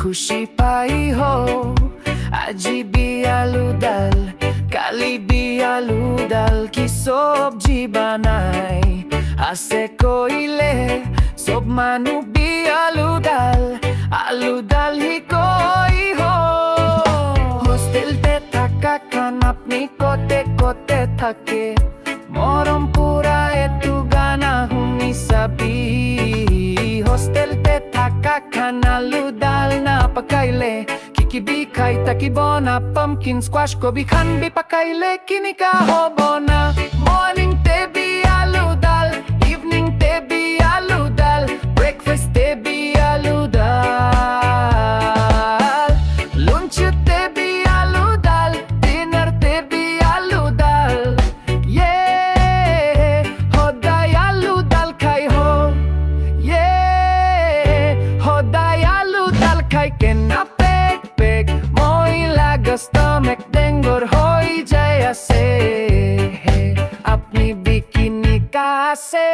খুশি পাই হো আজি বি আলু ডাল কালি বি আলু ডাল কি সবজি বানাই আছে কইলে সব মানু বি আলু ডাল হি কই হো হোস্টেলতে থাকা খান আপনি কোতে কোতে থাকে মরম পুরা এতু গানা হুনি সাবি হোস্টেলতে থাকা খান আলু ডাল না pakaile kiki bi khai taki bona pumpkin squash ko bi khan bi pakaile kini ka hobo na morning te bi alu dal evening te bi alu dal breakfast te bi alu dal lunch te bi alu dal dinner te bi alu dal yeah hoday alu dal khai ho yeah hoday alu dal khai ke na pek moi laga stomach dengor hoi jay ase apni bikini ka ase